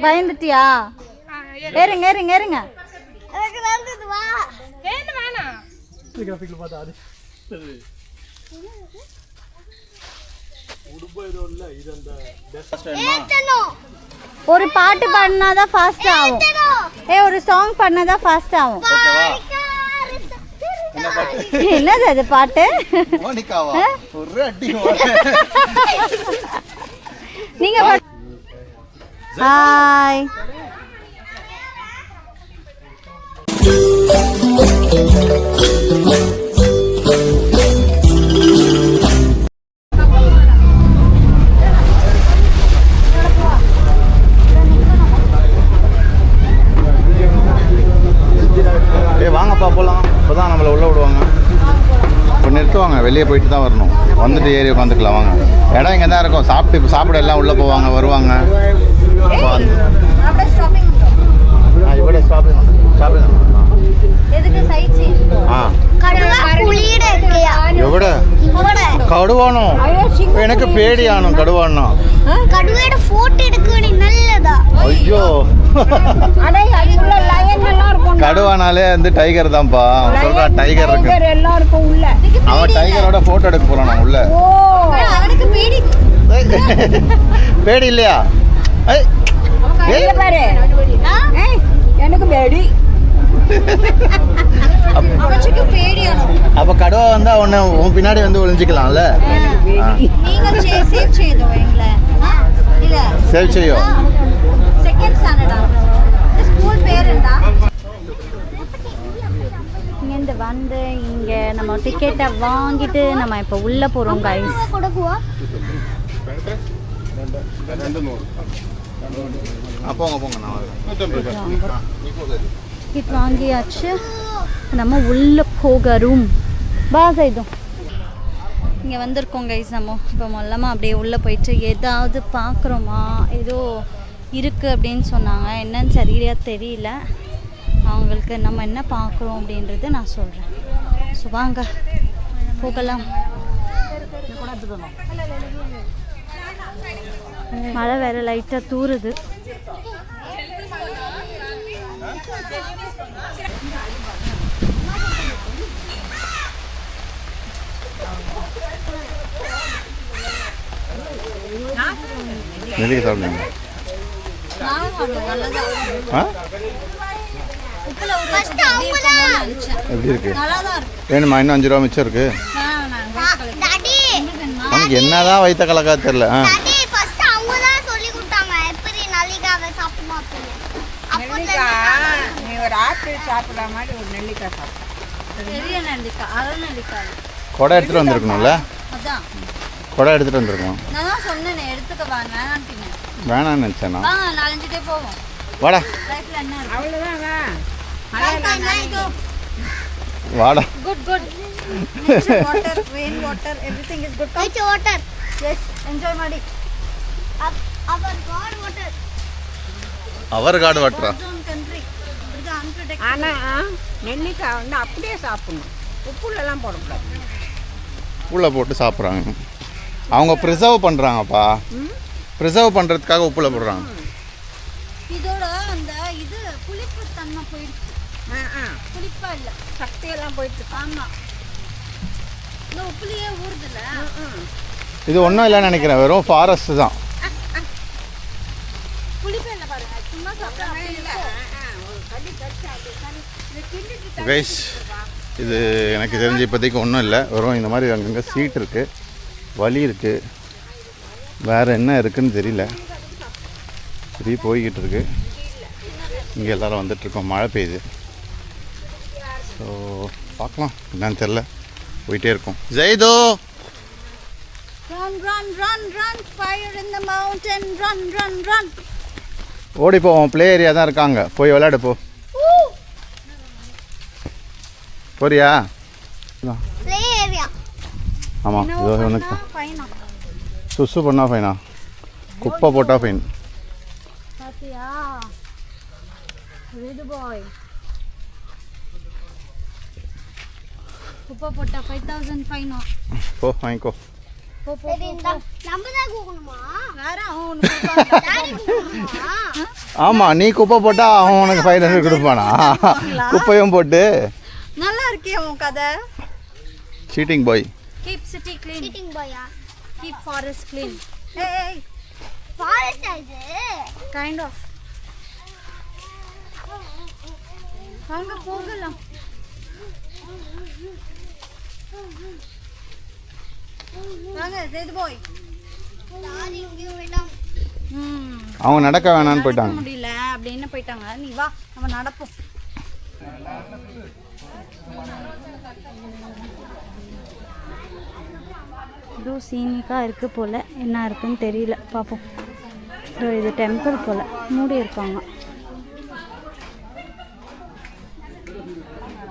பயந்துட்டியா? ஏறுங்க ஏறுங்க ஏறுங்க. ஒரு பாட்டு பாடினாதான் ஃபாஸ்ட் ஆகும். ஒரு சாங் பாடினாதான் ஃபாஸ்ட் ஆகும். என்னது அது பாட்டு? நீங்க ஹாய். வாங்கப்பா போகலாம். இப்போ தான் நம்மளை உள்ளே விடுவாங்க. இப்போ நிறுத்துவாங்க, வெளியே போயிட்டு தான் வரணும். வந்துட்டு ஏறி உட்காந்துக்கலாம். வாங்க, இடம் இங்கே தான் இருக்கும். இப்போ சாப்பிட எல்லாம் உள்ளே போவாங்க வருவாங்க. ഇവിടെ കടുവാണോ? എനിക്ക് പേടിയാണോ കടുവാണോ? അയ്യോ, கடுவானாலே வந்து டைகர் தான்ப்பா. அவன் சொல்றான் டைகர் இருக்கு. அவன் டைகரோட போட்டோ எடுக்க போறான் உள்ள. பேடி இல்லையா? எனக்கு பேடி. அப்ப கடுவா வந்தா உன் பின்னாடி வந்து ஒளிஞ்சிக்கலாம்ல. சேவ் செய்யோ. இங்கேருந்து வந்து இங்கே நம்ம டிக்கெட்டை வாங்கிட்டு நம்ம இப்போ உள்ளே போகிறோம் கைஸ். டிக்கெட் வாங்கியாச்சு, நம்ம உள்ளே போகிறோம். பாசைதும் இங்கே வந்திருக்கோம் கைஸ். நம்ம இப்போ மொல்லமாக அப்படியே உள்ளே போயிட்டு ஏதாவது பார்க்குறோமா, ஏதோ இருக்குது அப்படின்னு சொன்னாங்க. என்னன்னு சரியாக தெரியல அவங்களுக்கு. நம்ம என்ன பார்க்குறோம் அப்படின்றது நான் சொல்கிறேன். ஸோ வாங்க போகலாம். மழை வேறு லைட்டாக தூறுது. நெல்லிக்காய் சாப்பிடுங்க. எப்படி இருக்கு? வேணுமா? இன்னும் 5 ரூபா மிச்சம் இருக்கு. உனக்கு என்னதான் வயிற்ற கலக்கா தெரியல. கொடை எடுத்துட்டு வந்திருக்கணும்ல. கொடை எடுத்துட்டு வந்திருக்கணும். வேணான்னு நினைச்சேனா? வாடா வாடா. Good good. Water, rain water, everything is good. கைச் வாட்டர். எஸ், என்ஜாய் ಮಾಡಿ. அவர் காட் வாட்டர். அவர் காட் வாட்டரா? ஆனா நெல்லிக்காய் வந்து அப்படியே சாப்பிடணும். உப்புலலாம் போடக்கூடாது. உப்புல போட்டு சாப்பிட்றாங்க. அவங்க ப்ரிசர்வ் பண்ணுறாங்கப்பா. ப்ரிசர்வ் பண்ணுறதுக்காக உப்புல போடுறாங்க. இதோட அந்த இது புளிப்பு தன்மை போயிடுச்சு. புளிப்பா இல்லை, சக்தியெல்லாம் போயிடுச்சு. ஆமாம், இந்த உப்புலையே ஊறுதுல. இது ஒன்றும் இல்லைன்னு நினைக்கிறேன், வெறும் ஃபாரஸ்ட் தான். புளிப்பு இல்லை பாருங்க, சும்மா சாப்பிட்றேன். கைஸ், இது எனக்கு தெரிஞ்ச இப்போதைக்கு ஒன்றும் இல்லை. வெறும் இந்த மாதிரி அங்கங்கே சீட் இருக்குது, வலி இருக்குது, வேறு என்ன இருக்குதுன்னு தெரியல. இப்படி போய்கிட்டு இருக்கு. இங்கே எல்லோரும் வந்துட்டுருக்கோம். மழை பெய்யுது. ஸோ பார்க்கலாம், என்னன்னு தெரில. போயிட்டே இருக்கோம். ஜெய்தோ, ஓடி போவோம். ப்ளே ஏரியா தான் இருக்காங்க, போய் விளையாடு போ. போறியா? ஆமாம், இதோ உனக்கு சுசு பண்ணா ஃபைனா, குப்பை போட்டா ஃபைன். குப்பை போட்டா 5000 ஃபைனா. போ வாங்கிக்கோ. ஆமாம், நீ குப்பை போட்டால் அவன் உனக்கு 500 கொடுப்பானா? குப்பையும் போட்டு நல்லா இருக்கே உன் கதை. Cheating boy. Keep city clean. Cheating boy. Keep forest clean. ஏய் Forest இது. Kind of. வாங்க போகலாம். வாங்க சேது பாய். யார் இங்க வேண்டாம். அவங்க நடக்க வேணான்னு போயிட்டாங்க. முடியல அப்படின்னு போயிட்டாங்க. நீ வா நம்ம நடப்போம். இது சீனிக்காக இருக்குது போல். என்ன இருக்குன்னு தெரியல, பார்ப்போம். இது டெம்பிள் போல், மூடி இருக்காங்க.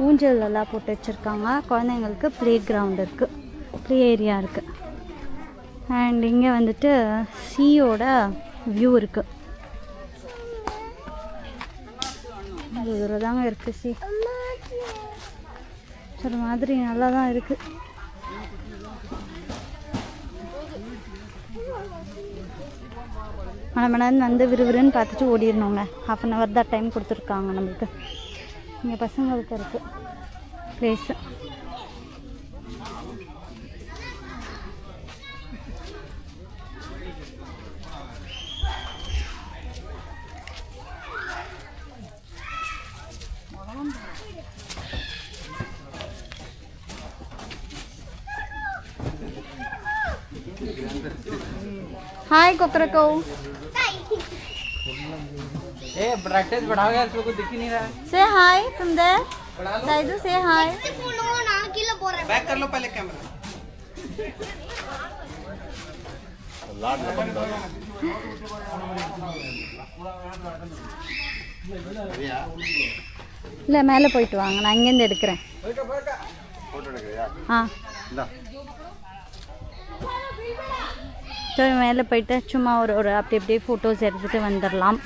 ஊஞ்சல் எல்லாம் போட்டு வச்சுருக்காங்க. குழந்தைங்களுக்கு ப்ளே கிரவுண்ட் இருக்குது, ப்ளே ஏரியா இருக்குது. அண்ட் இங்கே வந்துட்டு சீயோட வியூ இருக்குது. இதில் தாங்க இருக்குது சி. ஒரு மாதிரி நல்லா தான் இருக்குது. மணமணன்னு வந்து விறுவிறுன்னு பார்த்துட்டு ஓடிடணுங்க. 1/2 hour தான் டைம் கொடுத்துருக்காங்க நம்மளுக்கு. இங்கே பசங்களுக்கு இருக்குது ப்ளேஸு. हाय कोकरको. ए प्रैक्टिस बढ़ाओ यार, इसको दिख ही नहीं रहा है. से हाय तुम देर. साइदू से हाय. போனோ நான் கீழ போறேன். बैक कर लो पहले कैमरा. இல்லை மேலே போயிட்டு வாங்க, நான் இங்கேருந்து எடுக்கிறேன். ஆ ஸோ மேலே போயிட்டு சும்மா ஒரு அப்படி அப்படியே ஃபோட்டோஸ் எடுத்துகிட்டு வந்துடலாம்.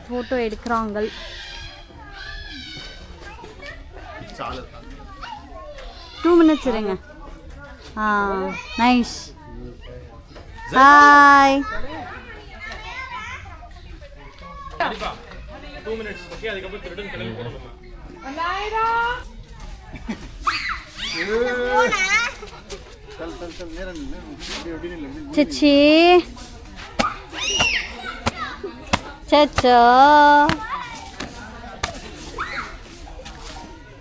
ஃபோட்டோ எடுக்கிறாங்க. டூ மினிட்ஸ் இருங்க. ஆ நைஸ். ஹாய். 2 minutes. Okay, அதுக்கப்புறம் திருடன் கிளம்பி போகணும். சச்சி சச்சோ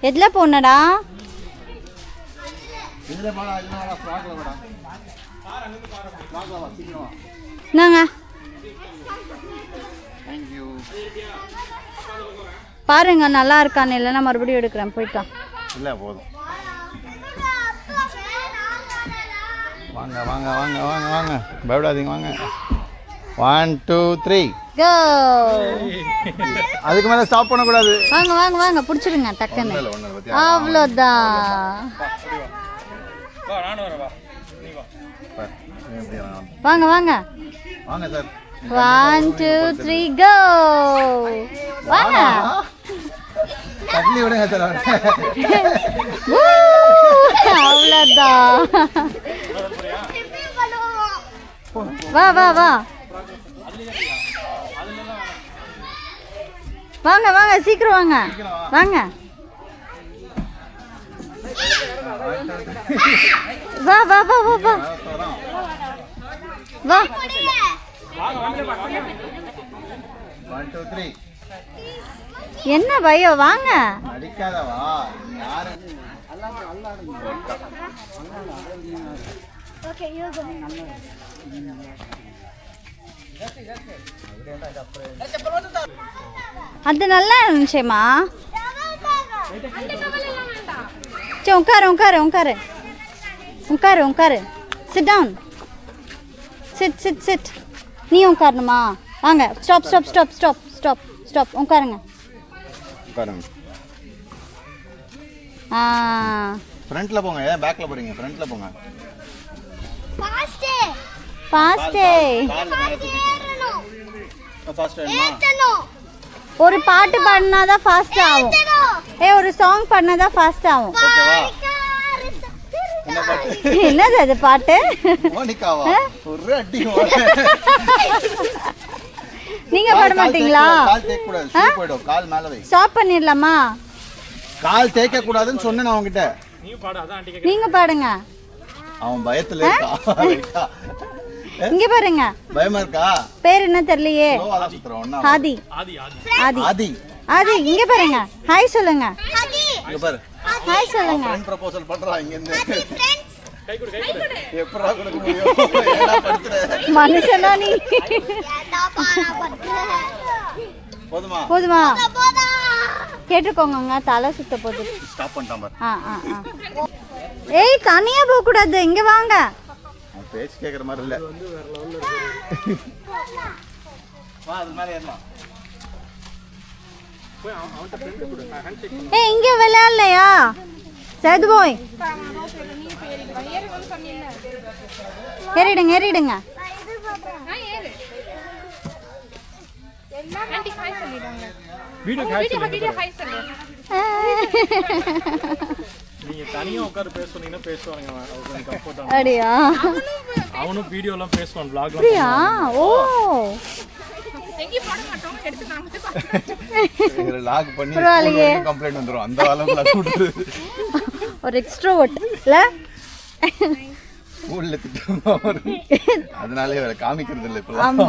எதுல போனடா? என்னங்க பாருங்க நல்லா இருக்கான்னு. இல்லைன்னா மறுபடியும் எடுக்கிறேன். போயிட்டான். இல்லை போதும். வாங்க வாங்க வாங்க வாங்க வாங்க, பயப்படாதீங்க வாங்க. 1 2 3 கோ. அதுக்கு மேலே ஸ்டாப் பண்ணக்கூடாது. வாங்க வாங்க வாங்க பிடிச்சிருங்க டக்குன்னு. அவ்வளோதான். வா நானும் வரவா. நீ வா. வாங்க வாங்க. வாங்க சார். 1 2 3 கோ. வாங்க. தள்ளி விடுங்க சார். அவ்வளோதான். வா வா வா வாங்க வாங்க சீக்கிரம் வாங்க வாங்க. வா வா வா வா வா வா. 1 2 3 என்ன பயம்? வாங்க. அடிக்காதவா யாரு? Okay you go. அது நல்லா இருந்துச்சேம்மா. சரி உட்காரு உட்காரு உட்காரு உட்காரு உட்காரு. Sit down. Sit sit sit. நீ உட்காரணுமா? வாங்க. Stop stop stop stop stop stop. உட்காருங்க. உட்காருங்க. ஆ ஃப்ரண்ட்ல போங்க. ஏன் பேக்ல போறீங்க? ஃப்ரண்ட்ல போங்க. ஃபாஸ்ட் ஃபாஸ்டே. ஃபாஸ்ட் ஏத்தனோ. ஒரு பாட்டு பாடினா தான் ஃபாஸ்ட் ஆகும். ஒரு சாங் பாடினா தான் ஃபாஸ்ட் ஆகும். ஓகேவா? என்ன பாட்டு? என்னது அது பாட்டு? மோனிகாவா? ஒரு அடி. நீங்க பாட மாட்டீங்களா? கால் தேய்க்க கூடாது, ஷூ போய்டும். கால் மேல வை. ஸ்டாப் பண்ணிரலாமா? கால் தேய்க்க கூடாதுன்னு சொன்னேன் நான் உன்கிட்ட. நீ பாடு அதான் ஆண்டி கேக்குறேன். நீங்க பாடுங்க. அவன் பயத்துல இருக்கா. இங்க பாருங்க. பயமா இருக்கா? பேர் என்ன தெரியலையே. ஸ்லோவா சுத்துறோம் ஒண்ணா. ஆதி. ஆதி ஆதி ஆதி. ஆதி. ஆதி இங்க பாருங்க. ஹாய் சொல்லுங்க. இங்க பாரு. ஹாய் சொல்லுங்க. ஃப்ரெண்ட் ப்ரொபோசல் பண்றா இங்க இருந்து. கை கொடு கை கொடு. எப்பறா கொடுக்க முடியும்? ஏடா படுத்துற? மனுஷனா நீ? ஏதாப்பா நான் பண்றேன். போதுமா? போதுமா? போதா. கேட்டுக்கோங்க தலை சுத்த போகுது. ஸ்டாப் பண்ணிட்டான் பாரு. ஏய் தனியா போக கூடாது. இங்க வாங்க. அவன் பேச்சு கேக்குற மாதிரி இல்ல. வா அது மேல ஏறலாம். போய் அவன்ட்ட ஃப்ரெண்ட் கொடு. ஹேண்ட் ஷேக் பண்ணு. ஏய் இங்க விளையாடலையா? சேது போய். ஏறிடுங்க ஏறிடுங்க. வீடியோ ஹாய் சொல்லு. நீங்க தனியா உட்கார்ந்து பேச சொன்னீங்கன்னா பேசுவாங்க. அவன் கொஞ்சம் கம்ஃபர்ட்டா. அடியா? அவனும் வீடியோ எல்லாம் பேசுவான், vlog அப்படியா? ஓ. லாக் பண்ணி பரவாயில்லையே. கம்ப்ளைன்ட் வந்துரும். அந்த அளவுக்கு கூட்டு. ஒரு எக்ஸ்ட்ரோவர்ட் இல்ல? ஸ்கூல்ல திட்டுவாங்க. அதனாலே வேற காமிக்கிறது இல்ல இப்ப. ஆமா.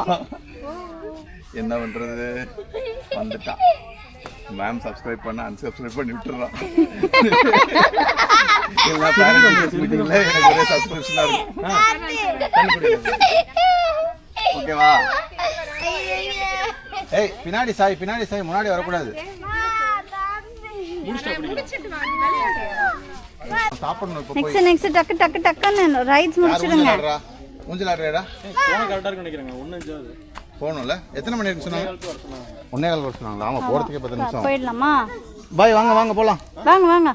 என்ன பண்றது? வந்துட்டா. மேம் சப்ஸ்கிரைப் பண்ண அன்சப்ஸ்கிரைப் பண்ணி விட்டுறான். எல்லா பேரண்ட்ஸ் மீட்டிங்ல எனக்கு ஒரே சப்ஸ்கிரிப்ஷனா இருக்கு. ஓகேவா? ஏய் பின்னாடி சாய் முன்னாடி வர கூடாது. சாப்பிடணும் இப்ப போய். நெக்ஸ்ட் டக்கு டக்கு டக்குன்னு ரைட்ஸ் முடிச்சிடுங்க. மூஞ்சில ஆடுறடா. போன கரெக்டா இருக்கு நினைக்கிறேன். 1:05 போணும்ல. எத்தனை மணி இருக்கு சொன்னாங்க? 1:15 வர சொன்னாங்க. ஆமா போறதுக்கே 10 நிமிஷம். போயிடலாமா? பாய் வாங்க போலாம். வாங்க வாங்க.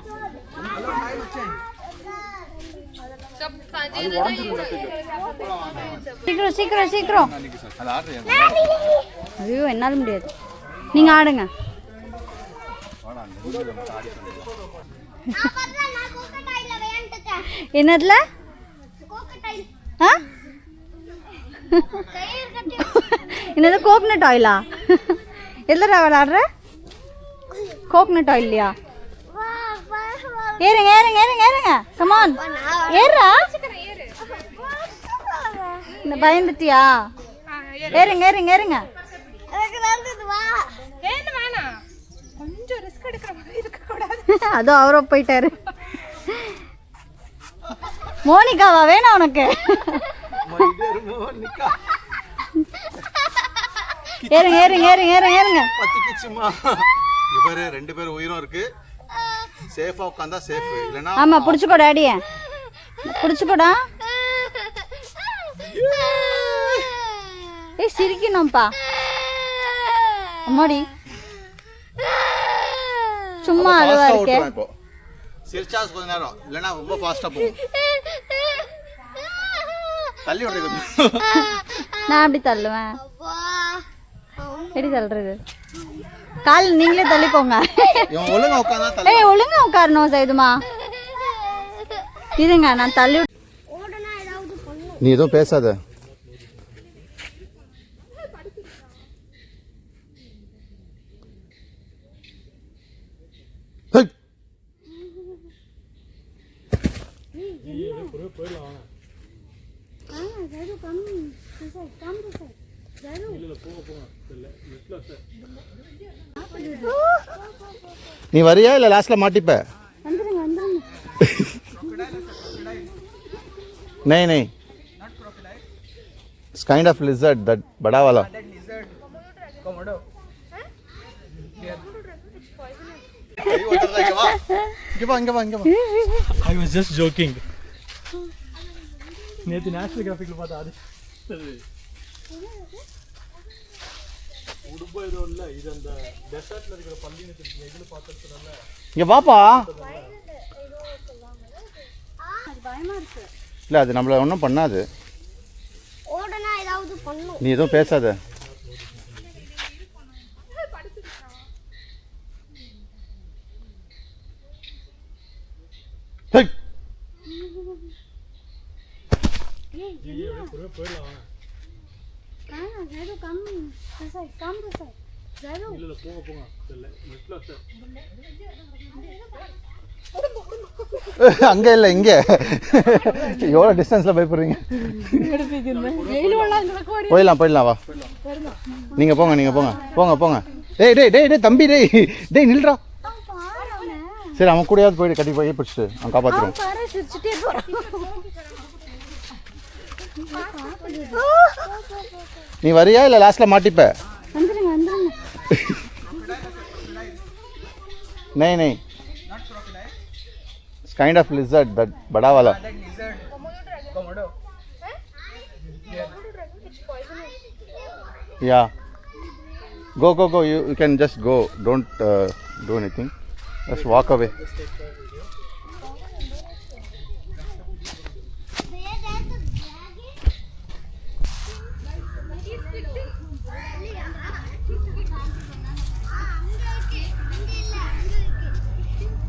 சீக்கிரம். அது ஆடுறியா? ஐயோ என்னால முடியாது. நீங்க ஆடுங்க. நான் வரல நான் கோகடைல வேண்டிட்டேன். என்னதுல? கோகடைல். ஆ? கயிறு கட்டி என்னது கோகனட் ஆயிலா? எதுல விளையாடுற? கோகனட் ஆயில்லையா? வா வா வா. ஏறுங்க. Come on. ஏறுடா. இந்த பயந்துட்டியா? ஏறுங்க. எனக்கு நடந்தது வா. அதோ அவரோ போயிட்டாரு. மோனிகாவா வேணும் உனக்கு? ஏறுங்க. பத்திக்கிச்சுமா. இங்க பாரு 2 பேர் உயிரும் இருக்கு. சேஃபா உட்கார்ந்தா சேஃப். இல்லனா ஆமா புடிச்சுக்கோ டாடியே. புடிச்சுக்கோடா. ஏய் சிரிக்கணும்பா. அம்மாடி. சும்மா அழுவா இருக்கே. சிரிச்சா கொஞ்ச நேரம். இல்லனா ரொம்ப ஃபாஸ்டா போகும். தள்ளி விடுறது. நான் அப்படி தள்ளுவேன். வா. எப்படி தள்ளுறது? கால் நீங்களே தள்ளிக்கோங்க. இவன் ஒழுங்கா உட்கார்ந்தா தள்ளி. ஏய் ஒழுங்கா உட்காரணும் சைதுமா. இருங்க நான் தள்ளி. ஓடனா ஏதாவது பண்ணு. நீ எதுவும் பேசாத. நீ வரியா இல்ல லாஸ்ட்ல மாட்டிப்ப? नहीं it's kind of lizard that बड़ा वाला இங்க வா I was just joking. நேத்து நேஷனல் கிராஃபிக்ல பார்த்தா அது உடுப்பா ஏதோ இல்ல இது அந்த டெசர்ட்ல இருக்கிற பள்ளின்னு தெரியும். எதுல பார்த்ததுனால இங்க வாப்பா. பயமா இருக்கு. இல்ல அது நம்மள ஒண்ணும் பண்ணாது. ஓடனா ஏதாவது பண்ணு. நீ எதுவும் பேசாத. Zairo, come this side. Come this side. Zairo. இல்ல போங்க போங்க இல்ல லெஃப்ட்ல சார் அங்கே இல்லை இங்கே எவ்வளோ டிஸ்டன்ஸில் பயப்படுறீங்க போயிடலாம் வா நீங்கள் போங்க டேய் தம்பி டேய் நில்றா சரி அவன் கூடயாவது போயிட்டு கட்டி போய் பிடிச்சிட்டு அவன் காப்பாற்றுறோம் நீ வரியா இல்லை லாஸ்ட்டில் மாட்டிப்ப नहीं it's kind of lizard that bada wala Komodo. yeah go you can just go don't do anything just walk away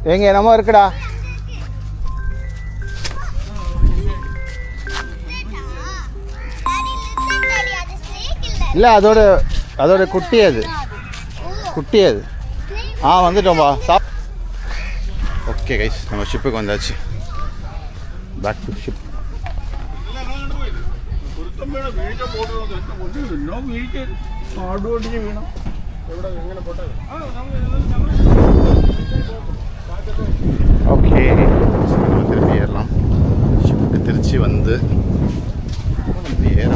எங்க என்னமோ இருக்குடா இல்லை அதோட குட்டி அது வந்துட்டோம்பா ஓகே கைஸ் நம்ம ஷிப்புக்கு வந்தாச்சு பேக் டு ஷிப் ஓகே நம்ம திருப்பி ஏறலாம் ஷிப்புக்கு திருச்சி வந்து நம்ம ஏற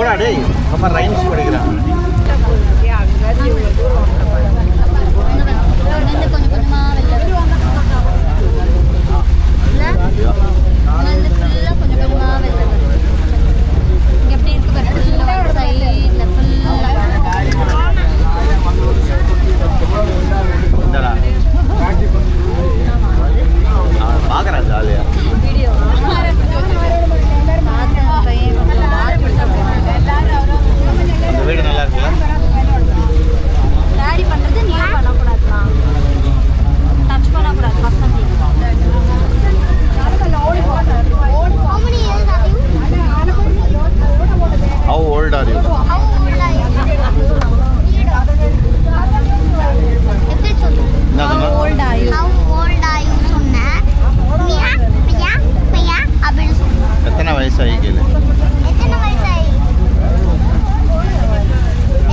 போடா டேய் அம்மா ரைம்ஸ் படிக்கிறான் அங்கே இவ்வளோ தூரம் இங்கேருந்து கொஞ்சம் கொஞ்சமாக வெளில இங்கேருந்து ஃபுல்லாக கொஞ்சம் கொஞ்சமாக வெளில வரும். இங்கே எப்படி இருக்கு பாரு, ஃபுல்லாக சைடில் ஃபுல்லாக இந்தடா பார்க்குறேன் ஜாலியாக வீடியோ பார்த்தேன் பையன் கொஞ்சம் அந்த வீடு நல்லா இருக்குல்ல டேடி பண்ணுறது நீ பண்ணக்கூடாதுமா, டச் பண்ணக்கூடாது பசங்க. How many years are you? How old are you? How old are you? எப்படி சொல்லு? என்ன சொன்ன? Volt Ayu How old are you சொன்னேன். மியா மியா மியா அப்படின்னு சொன்னேன். எத்தனை வயசாகி கேளு எத்தனை வயசாயி?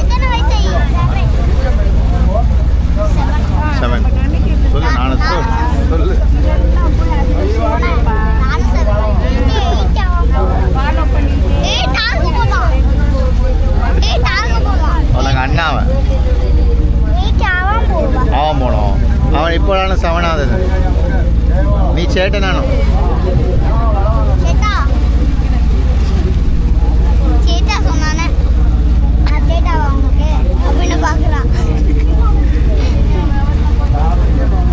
எத்தனை வயசாயி? 7. 7 சொல்லு நானும் சொல்லு நானும் 7. 8 ஆக போதும். 8 ஆக போதும். அவனுக்கு அண்ணாவன் 8 ஆக போதும். அவன் போனோம் அவன் இப்போதான 7 ஆகுது நீ சேட்டை நானும் சேட்டா சேட்டா சொன்னானே நான் சேட்டாவா உனக்கு அப்படின்னு பார்க்குறான்.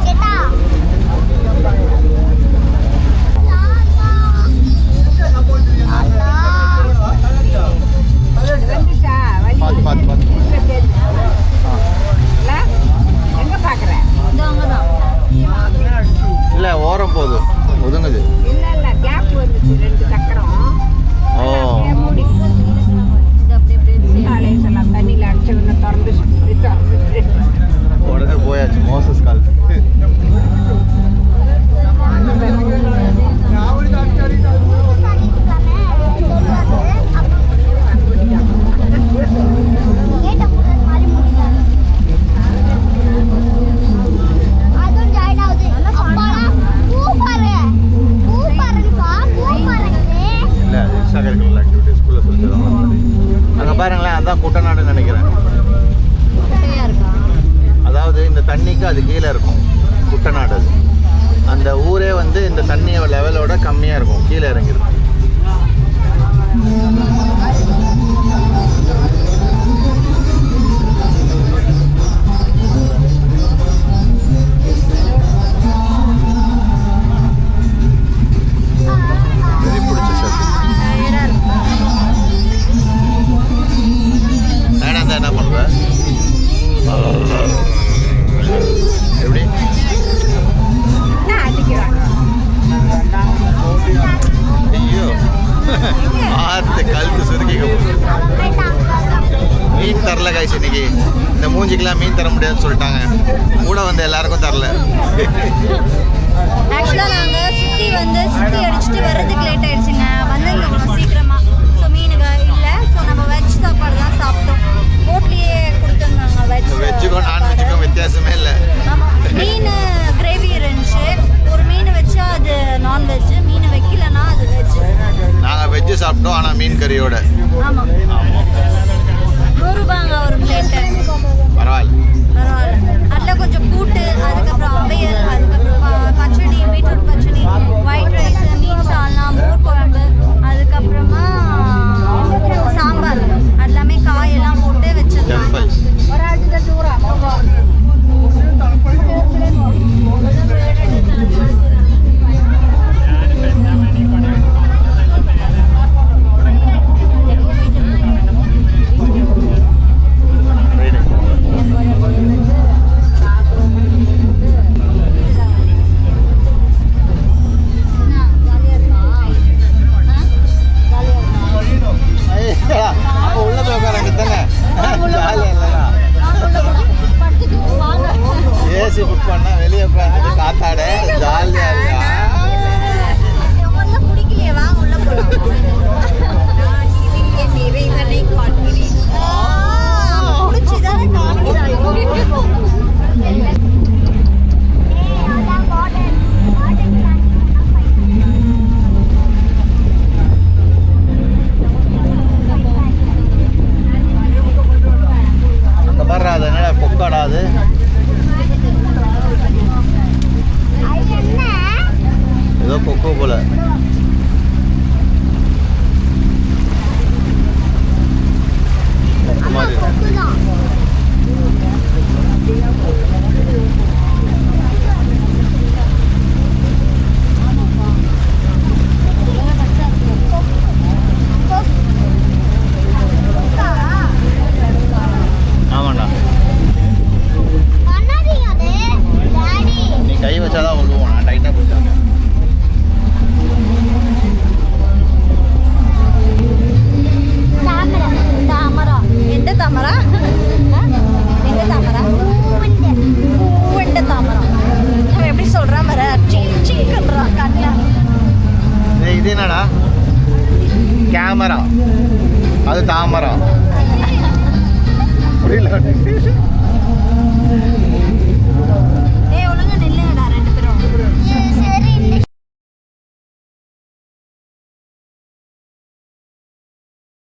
சேட்டா வந்துச்சா வலி பார்த்து பார்த்து பார்த்து இல்லை எங்கே பார்க்குறேன் இது அங்கே தான். இல்லை ஓரம் போகுது ஒதுங்குது இல்லை இல்லை கேப் வந்துச்சு 2 சக்கரம் ஓ மூடி இது அப்படி அப்படியே காலேஜ் எல்லாம் தண்ணியில் அடிச்சவங்க திறந்து உடனே போயாச்சு மோசஸ் காலத்துக்கு இல்லை அது எக்ஸ்ட்ரா கரிக்குலர் ஆக்டிவிட்டி ஸ்கூலில் சொல்லித்தருவாங்க அங்கே பாருங்களேன் அதான் குட்டநாடுன்னு நினைக்கிறேன் குட்டையாக இருக்கா? அதாவது இந்த தண்ணிக்கு அது கீழே இருக்கும் குட்டநாடு அது அந்த ஊரே வந்து இந்த தண்ணி லெவலோட கம்மியாக இருக்கும் கீழே இறங்கிருக்கும் வெறி பிடிச்ச சார் டயர்டாக இருக்கு. வேணாம் தான் என்ன பண்ணுவ எப்படி அடிக்கிறாங்க ஐயோ ஆத்து கழுத்து சுருக்கிக்க மீன் தரல காய்ச்சி இன்னைக்கு இந்த மூஞ்சிக்கெல்லாம் மீன் தர முடியாதுன்னு சொல்லிட்டாங்க கூட வந்து எல்லாருக்கும் தரல ஆக்சுவலாக நாங்கள் சுற்றி அடிச்சுட்டு வர்றதுக்கு லேட் ஆயிடுச்சுங்க. வந்துருந்தோம் சீக்கிரமாக. ஸோ மீனுங்க இல்லை. ஸோ நம்ம வெஜ் சாப்பாடு தான் சாப்பிட்டோம். போட்லேயே கொடுத்துருந்தாங்க வெஜ். வெஜ்ஜுக்கும் நான்வெஜ்ஜுக்கும் வித்தியாசமே இல்லை ஆமாம், மீன் கிரேவி இருந்துச்சு. ஒரு மீன் வச்சா அது நான்வெஜ், மீன் வைக்கலன்னா அது வெஜ். நாங்கள் வெஜ்ஜு சாப்பிட்டோம் ஆனால் மீன் கறியோட ஆமாம், ரூபாங்க ஒரு பிளேட்டு. பரவாயில்ல பரவாயில்ல. அதில் கொஞ்சம் கூட்டு, அதுக்கப்புறம் அவையல், அதுக்கப்புறம் பச்சடி, பீட்ரூட் பச்சடி, ஒயிட் ரைஸ், மீன் சால்னா, மோர் குழம்பு, அதுக்கப்புறமா சாம்பார், எல்லாமே காயெல்லாம் போட்டு வச்சிருந்தாங்க. டெம்பிள் அது தாமரம். புரியல.